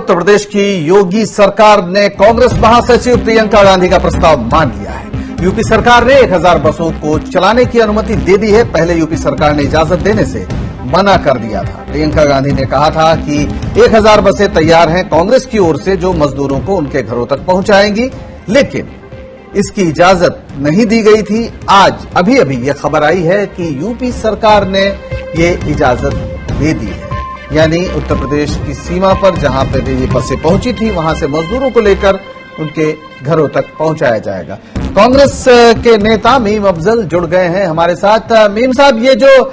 उत्तर प्रदेश की योगी सरकार ने कांग्रेस महासचिव प्रियंका गांधी का प्रस्ताव मान लिया है। यूपी सरकार ने 1000 बसों को चलाने की अनुमति दे दी है। पहले यूपी सरकार ने इजाजत देने से मना कर दिया था। प्रियंका गांधी ने कहा था कि 1000 बसें तैयार हैं कांग्रेस की ओर से, जो मजदूरों को उनके घरों तक पहुंचाएंगी, लेकिन इसकी इजाजत नहीं दी गई थी। आज अभी ये खबर आई है कि यूपी सरकार ने ये इजाजत दे दी है, यानी उत्तर प्रदेश की सीमा पर जहां पर ये बसें पहुंची थी वहां से मजदूरों को लेकर उनके घरों तक पहुंचाया जाएगा। कांग्रेस के नेता मीम अफजल जुड़ गए हैं हमारे साथ। मीम साहब, ये जो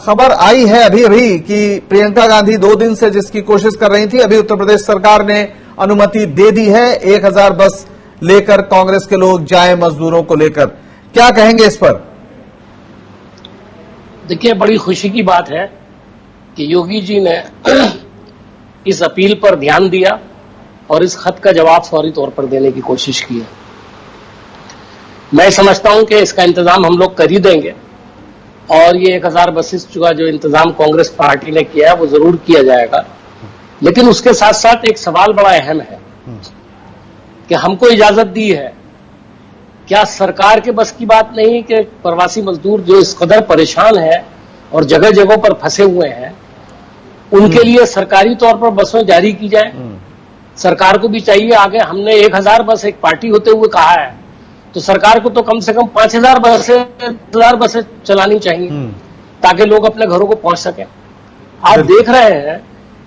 खबर आई है अभी कि प्रियंका गांधी 2 दिन से जिसकी कोशिश कर रही थी, अभी उत्तर प्रदेश सरकार ने अनुमति दे दी है 1000 बस लेकर कांग्रेस के लोग जाएं मजदूरों को लेकर, क्या कहेंगे इस पर? देखिए, बड़ी खुशी की बात है कि योगी जी ने इस अपील पर ध्यान दिया और इस खत का जवाब फौरी तौर पर देने की कोशिश की है। मैं समझता हूं कि इसका इंतजाम हम लोग कर ही देंगे और ये 1000 बसेस का जो इंतजाम कांग्रेस पार्टी ने किया है वो जरूर किया जाएगा। लेकिन उसके साथ साथ एक सवाल बड़ा अहम है कि हमको इजाजत दी है, क्या सरकार के बस की बात नहीं कि प्रवासी मजदूर जो इस कदर परेशान है और जगह जगह पर फंसे हुए हैं उनके लिए सरकारी तौर पर बसें जारी की जाए? सरकार को भी चाहिए, आगे हमने 1000 बस एक पार्टी होते हुए कहा है, तो सरकार को तो कम से कम 5000 बसें चलानी चाहिए ताकि लोग अपने घरों को पहुंच सकें। आप देख रहे हैं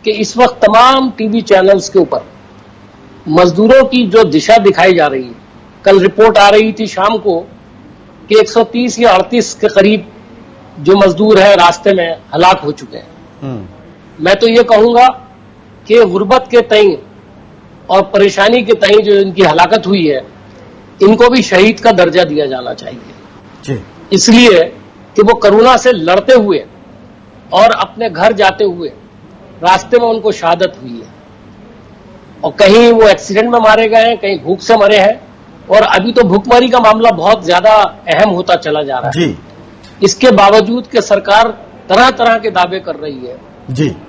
कि इस वक्त तमाम टीवी चैनल्स के ऊपर मजदूरों की जो दिशा दिखाई जा रही है, कल रिपोर्ट आ रही थी शाम को कि 130 या 38 के करीब जो मजदूर हैं रास्ते में हलाक हो चुके हैं। मैं तो ये कहूंगा कि गुर्बत के तई और परेशानी के तई जो इनकी हलाकत हुई है, इनको भी शहीद का दर्जा दिया जाना चाहिए, इसलिए कि वो कोरोना से लड़ते हुए और अपने घर जाते हुए रास्ते में उनको शहादत हुई है और कहीं वो एक्सीडेंट में मारे गए हैं, कहीं भूख से मरे हैं और अभी तो भूखमरी का मामला बहुत ज्यादा अहम होता चला जा रहा है। इसके बावजूद कि सरकार तरह तरह के दावे कर रही है,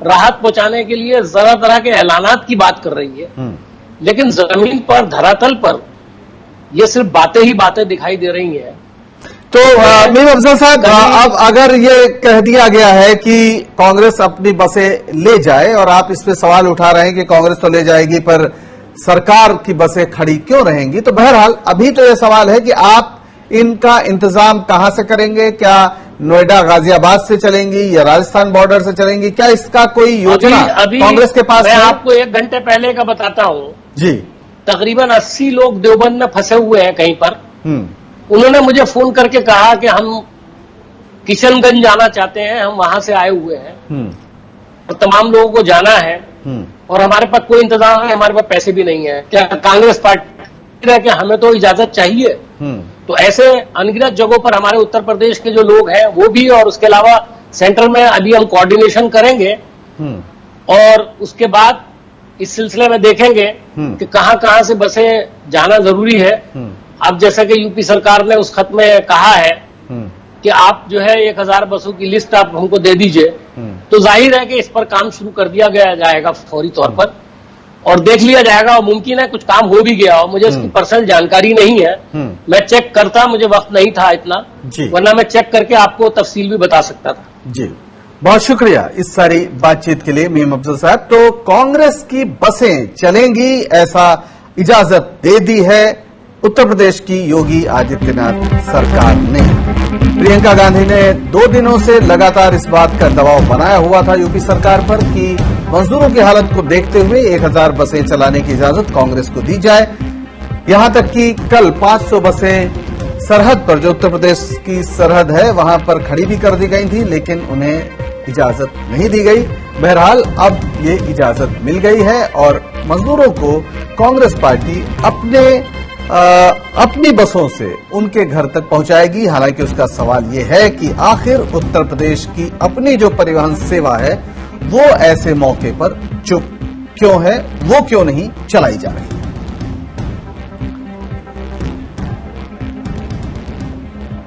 राहत पहुंचाने के लिए तरह तरह के ऐलानात की बात कर रही है, लेकिन जमीन पर धरातल पर ये सिर्फ बातें ही बातें दिखाई दे रही हैं। तो मीम अफजल साहब, अब अगर ये कह दिया गया है कि कांग्रेस अपनी बसें ले जाए और आप इस पे सवाल उठा रहे हैं कि कांग्रेस तो ले जाएगी पर सरकार की बसें खड़ी क्यों रहेंगी, तो बहरहाल अभी तो ये सवाल है कि आप इनका इंतजाम कहां से करेंगे? क्या नोएडा गाजियाबाद से चलेंगी या राजस्थान बॉर्डर से चलेंगी? क्या इसका कोई योजना कांग्रेस के पास मैं है? आपको 1 घंटे पहले का बताता हूं जी। तकरीबन 80 लोग देवबंद में फंसे हुए हैं कहीं पर। उन्होंने मुझे फोन करके कहा कि हम किशनगंज जाना चाहते हैं, हम वहां से आए हुए हैं और तमाम लोगों को जाना है और हमारे पास कोई इंतजाम है, हमारे पास पैसे भी नहीं है। क्या कांग्रेस पार्टी है कि हमें तो इजाजत चाहिए? तो ऐसे अनगिनत जगहों पर हमारे उत्तर प्रदेश के जो लोग हैं वो भी, और उसके अलावा सेंट्रल में अभी हम कोऑर्डिनेशन करेंगे और उसके बाद इस सिलसिले में देखेंगे कि कहां कहां से बसें जाना जरूरी है। अब जैसा कि यूपी सरकार ने उस खत में कहा है कि आप जो है 1000 बसों की लिस्ट आप हमको दे दीजिए, तो जाहिर है कि इस पर काम शुरू कर दिया गया जाएगा फौरी तौर पर और देख लिया जाएगा और मुमकिन है कुछ काम हो भी गया और मुझे इसकी पर्सनल जानकारी नहीं है। मैं चेक करता, मुझे वक्त नहीं था इतना, वरना मैं चेक करके आपको तफसील भी बता सकता था। जी, बहुत शुक्रिया इस सारी बातचीत के लिए मीम अफजल साहब। तो कांग्रेस की बसें चलेंगी, ऐसा इजाजत दे दी है उत्तर प्रदेश की योगी आदित्यनाथ सरकार ने। प्रियंका गांधी ने 2 दिनों से लगातार इस बात का दबाव बनाया हुआ था यूपी सरकार पर कि मजदूरों की हालत को देखते हुए 1000 बसें चलाने की इजाजत कांग्रेस को दी जाए। यहां तक कि कल 500 बसें सरहद पर, जो उत्तर प्रदेश की सरहद है, वहां पर खड़ी भी कर दी गई थी, लेकिन उन्हें इजाजत नहीं दी गई। बहरहाल अब ये इजाजत मिल गई है और मजदूरों को कांग्रेस पार्टी अपनी बसों से उनके घर तक पहुंचाएगी। हालांकि उसका सवाल ये है कि आखिर उत्तर प्रदेश की अपनी जो परिवहन सेवा है वो ऐसे मौके पर चुप क्यों है, वो क्यों नहीं चलाई जा रही?